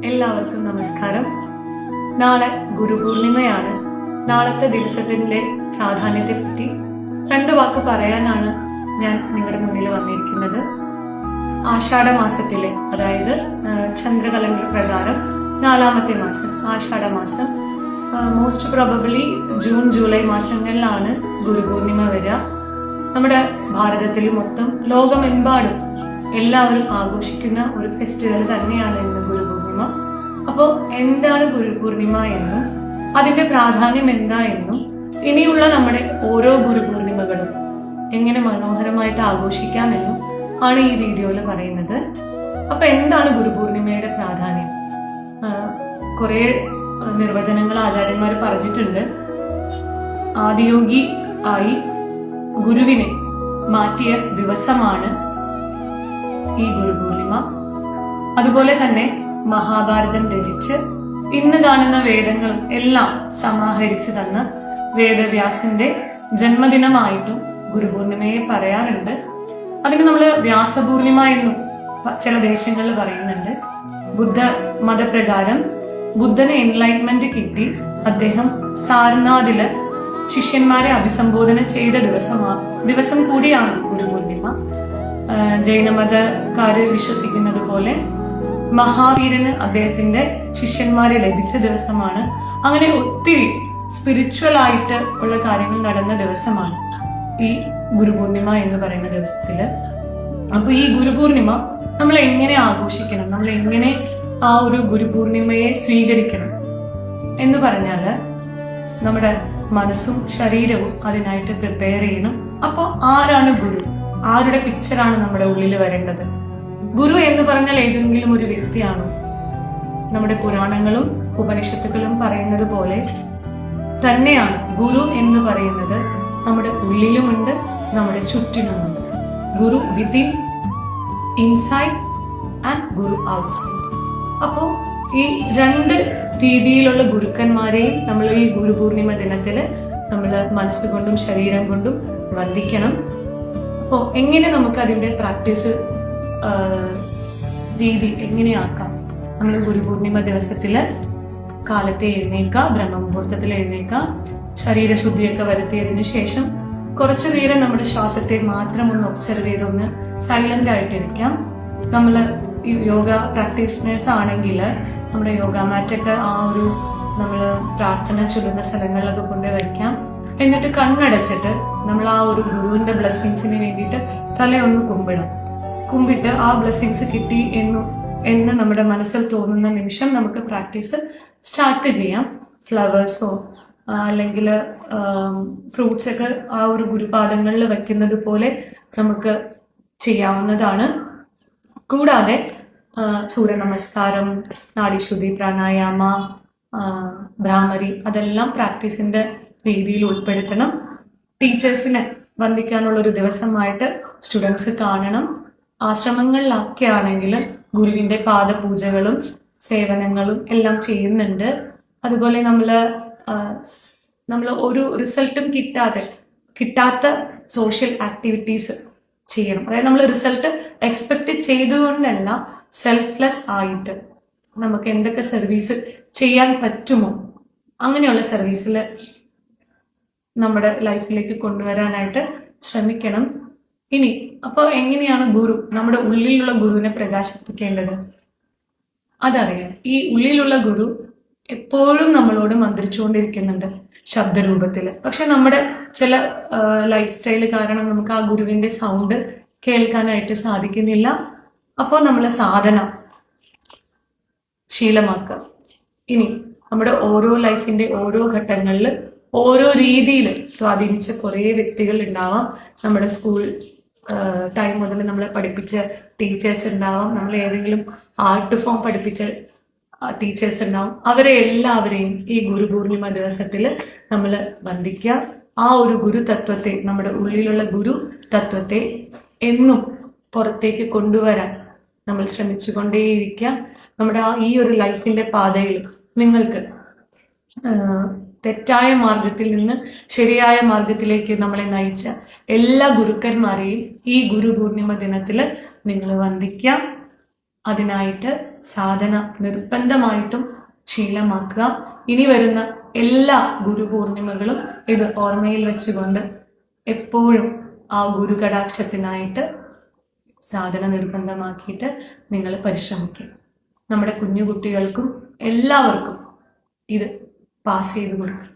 എല്ലാവർക്കും നമസ്കാരം. നാളെ ഗുരുപൂർണിമയാണ്. നാളത്തെ ദിവസത്തിന്റെ പ്രാധാന്യത്തെപ്പറ്റി 2 വാക്ക് പറയാനാണ് ഞാൻ നിങ്ങളുടെ മുന്നിൽ വന്നിരിക്കുന്നത്. ആഷാഢമാസത്തിലെ, അതായത് ചന്ദ്രകലണ്ടർ പ്രകാരം 4ാമത്തെ മാസം ആഷാഢമാസം, മോസ്റ്റ് പ്രോബബ്ലി ജൂൺ ജൂലൈ മാസങ്ങളിലാണ് ഗുരുപൂർണിമ വരിക. നമ്മുടെ ഭാരതത്തിൽ മൊത്തം ലോകമെമ്പാടും എല്ലാവരും ആഘോഷിക്കുന്ന ഒരു ഫെസ്റ്റിവൽ തന്നെയാണ് ഇന്ന് ഗുരുപൂർണിമ. അപ്പോൾ എന്താണ് ഗുരുപൂർണിമ എന്നും അതിന്റെ പ്രാധാന്യം എന്താ എന്നും ഇനിയുള്ള നമ്മുടെ ഓരോ ഗുരുപൂർണിമകളും എങ്ങനെ മനോഹരമായിട്ട് ആഘോഷിക്കാമെന്നും ആണ് ഈ വീഡിയോയിൽ പറയുന്നത്. അപ്പൊ എന്താണ് ഗുരുപൂർണിമയുടെ പ്രാധാന്യം? കുറെ നിർവചനങ്ങൾ ആചാര്യന്മാർ പറഞ്ഞിട്ടുണ്ട്. ആദിയോഗി ആയി ഗുരുവിനെ മാറ്റിയ ദിവസമാണ് ഈ ഗുരുപൂർണിമ. അതുപോലെ തന്നെ മഹാഭാരതം രചിച്ച് ഇന്ന് കാണുന്ന വേദങ്ങൾ എല്ലാം സമാഹരിച്ചു തന്ന വേദവ്യാസന്റെ ജന്മദിനമായിട്ടും ഗുരുപൂർണിമയെ പറയാറുണ്ട്. അതിന് നമ്മൾ വ്യാസപൂർണിമ എന്നും ചില ദേശങ്ങളിൽ പറയുന്നുണ്ട്. ബുദ്ധ മതപ്രകാരം ബുദ്ധന് എൻലൈറ്റ്മെന്റ് കിട്ടി അദ്ദേഹം സാരനാഥില് ശിഷ്യന്മാരെ അഭിസംബോധന ചെയ്ത ദിവസം കൂടിയാണ് ഗുരുപൂർണിമ. ജൈനമതക്കാര് വിശ്വസിക്കുന്നത് പോലെ മഹാവീരന് അദ്ദേഹത്തിന്റെ ശിഷ്യന്മാരെ ലഭിച്ച ദിവസമാണ്. അങ്ങനെ ഒത്തിരി സ്പിരിച്വൽ ആയിട്ട് ഉള്ള കാര്യങ്ങൾ നടന്ന ദിവസമാണ് ഈ ഗുരുപൂർണിമ എന്ന് പറയുന്ന ദിവസത്തില്. അപ്പൊ ഈ ഗുരുപൂർണിമ നമ്മൾ എങ്ങനെ ആഘോഷിക്കണം, നമ്മൾ എങ്ങനെ ആ ഒരു ഗുരുപൂർണിമയെ സ്വീകരിക്കണം എന്ന് പറഞ്ഞാല് നമ്മുടെ മനസ്സും ശരീരവും അതിനായിട്ട് പ്രിപ്പയർ ചെയ്യണം. അപ്പൊ ആരാണ് ഗുരു? ആരുടെ പിക്ചറാണ് നമ്മുടെ ഉള്ളിൽ വരേണ്ടത്? ഗുരു എന്ന് പറഞ്ഞാൽ ഏതെങ്കിലും ഒരു വ്യക്തിയാണോ? നമ്മുടെ പുരാണങ്ങളും ഉപനിഷത്തുക്കളും പറയുന്നത് പോലെ തന്നെയാണ് ഗുരു എന്ന് പറയുന്നത് നമ്മുടെ ഉള്ളിലുമുണ്ട്, നമ്മുടെ ചുറ്റിനുമുണ്ട്. Guru within, inside and guru outside. അപ്പോൾ ഈ 2 രീതിയിലുള്ള ഗുരുക്കന്മാരെയും നമ്മൾ ഈ ഗുരുപൂർണിമ ദിനത്തില് നമ്മൾ മനസ്സുകൊണ്ടും ശരീരം കൊണ്ടും വന്ദിക്കണം. അപ്പോൾ എങ്ങനെ നമുക്ക് അതിന്റെ പ്രാക്ടീസ് രീതി എങ്ങനെയാക്കാം? നമ്മൾ ഗുരുപൂർണിമ ദിവസത്തില് കാലത്തെ എഴുന്നേൽക്കുക, ബ്രഹ്മമുഹൂർത്തത്തിൽ എഴുന്നേൽക്കുക, ശരീരശുദ്ധിയൊക്കെ വരുത്തിയതിനു ശേഷം കുറച്ചു നേരം നമ്മുടെ ശ്വാസത്തെ മാത്രം ഒന്ന് ഒബ്സർവ് ചെയ്ത് ഒന്ന് സൈലന്റ് ആയിട്ടിരിക്കാം. നമ്മൾ ഈ യോഗ പ്രാക്ടീഷണേഴ്സ് ആണെങ്കിൽ നമ്മുടെ യോഗ മാറ്റൊക്കെ ആ ഒരു നമ്മൾ പ്രാർത്ഥന ചൊല്ലുന്ന സ്ഥലങ്ങളിലൊക്കെ കൊണ്ടുവയ്ക്കാം. എന്നിട്ട് കണ്ണടച്ചിട്ട് നമ്മൾ ആ ഒരു ഗുരുവിന്റെ ബ്ലെസ്സിങ്സിന് വേണ്ടിയിട്ട് തലയൊന്ന് കുമ്പിട്ട് ആ ബ്ലെസ്സിങ്സ് കിട്ടി എന്ന് നമ്മുടെ മനസ്സിൽ തോന്നുന്ന നിമിഷം നമുക്ക് പ്രാക്ടീസ് സ്റ്റാർട്ട് ചെയ്യാം. ഫ്ലവേഴ്സോ അല്ലെങ്കിൽ ഫ്രൂട്ട്സ് ഒക്കെ ആ ഒരു ഗുരുപാദങ്ങളിൽ വെക്കുന്നത് പോലെ നമുക്ക് ചെയ്യാവുന്നതാണ്. കൂടാതെ സൂര്യ നമസ്കാരം, നാഡീശുദ്ധി, പ്രാണായാമ, ഭ്രാമരി അതെല്ലാം പ്രാക്ടീസിന്റെ രീതിയിൽ ഉൾപ്പെടുത്തണം. ടീച്ചേഴ്സിനെ വന്ദിക്കാനുള്ള ഒരു ദിവസമായിട്ട് സ്റ്റുഡൻസ് കാണണം. ആശ്രമങ്ങളിലൊക്കെ ആണെങ്കിൽ ഗുരുവിന്റെ പാദപൂജകളും സേവനങ്ങളും എല്ലാം ചെയ്യുന്നുണ്ട്. അതുപോലെ നമ്മൾ ഒരു റിസൾട്ടും കിട്ടാത്ത സോഷ്യൽ ആക്ടിവിറ്റീസ് ചെയ്യണം. അതായത് നമ്മൾ റിസൾട്ട് എക്സ്പെക്ട് ചെയ്തുകൊണ്ടല്ല, സെൽഫ്ലെസ് ആയിട്ട് നമുക്ക് എന്തൊക്കെ സർവീസ് ചെയ്യാൻ പറ്റുമോ അങ്ങനെയുള്ള സർവീസിൽ നമ്മുടെ ലൈഫിലേക്ക് കൊണ്ടുവരാനായിട്ട് ശ്രമിക്കണം. ഇനി അപ്പോൾ എങ്ങനെയാണ് നമ്മുടെ ഉള്ളിലുള്ള ഗുരുവിനെ പ്രകാശിപ്പിക്കേണ്ടത്? അതറിയാം. ഈ ഉള്ളിലുള്ള ഗുരു എപ്പോഴും നമ്മളോട് മന്ത്രിച്ചുകൊണ്ടിരിക്കുന്നുണ്ട് ശബ്ദരൂപത്തില്. പക്ഷെ നമ്മുടെ ചില ലൈഫ് സ്റ്റൈല് കാരണം നമുക്ക് ആ ഗുരുവിന്റെ സൗണ്ട് കേൾക്കാനായിട്ട് സാധിക്കുന്നില്ല. അപ്പോൾ നമ്മൾ സാധന ശീലമാക്കുക. ഇനി നമ്മുടെ ഓരോ ലൈഫിന്റെ ഓരോ ഘട്ടങ്ങളിൽ ഓരോ രീതിയിൽ സ്വാധീനിച്ച കുറേ വ്യക്തികൾ ഉണ്ടാവാം. നമ്മുടെ സ്കൂൾ ടൈം മുതൽ നമ്മളെ പഠിപ്പിച്ച ടീച്ചേഴ്സ് ഉണ്ടാവാം, നമ്മൾ ഏതെങ്കിലും ആർട്ട് ഫോം പഠിപ്പിച്ച ടീച്ചേഴ്സ് ഉണ്ടാവും. അവരെ എല്ലാവരെയും ഈ ഗുരുപൂർണിമ ദിവസത്തിൽ നമ്മൾ വന്ദിക്കുക. ആ ഒരു ഗുരു തത്വത്തെ, നമ്മുടെ ഉള്ളിലുള്ള ഗുരു തത്വത്തെ എന്നും പുറത്തേക്ക് കൊണ്ടുവരാൻ നമ്മൾ ശ്രമിച്ചുകൊണ്ടേയിരിക്കുക. നമ്മുടെ ഈ ഒരു ലൈഫിന്റെ പാതയിൽ നിങ്ങൾക്ക് തെറ്റായ മാർഗത്തിൽ നിന്ന് ശരിയായ മാർഗത്തിലേക്ക് നമ്മളെ നയിച്ച എല്ലാ ഗുരുക്കന്മാരെയും ഈ ഗുരുപൂർണിമ ദിനത്തിൽ നിങ്ങൾ വന്ദിക്കുക. അതിനായിട്ട് സാധന നിർബന്ധമായിട്ടും ശീലമാക്കുക. ഇനി വരുന്ന എല്ലാ ഗുരുപൂർണിമകളും ഇത് ഓർമ്മയിൽ വെച്ചുകൊണ്ട് എപ്പോഴും ആ ഗുരുകടാക്ഷത്തിനായിട്ട് സാധന നിർബന്ധമാക്കിയിട്ട് നിങ്ങൾ പരിശ്രമിക്കുക. നമ്മുടെ കുഞ്ഞു കുട്ടികൾക്കും എല്ലാവർക്കും ഇത് പാസ് ചെയ്ത് കൊടുക്കുക.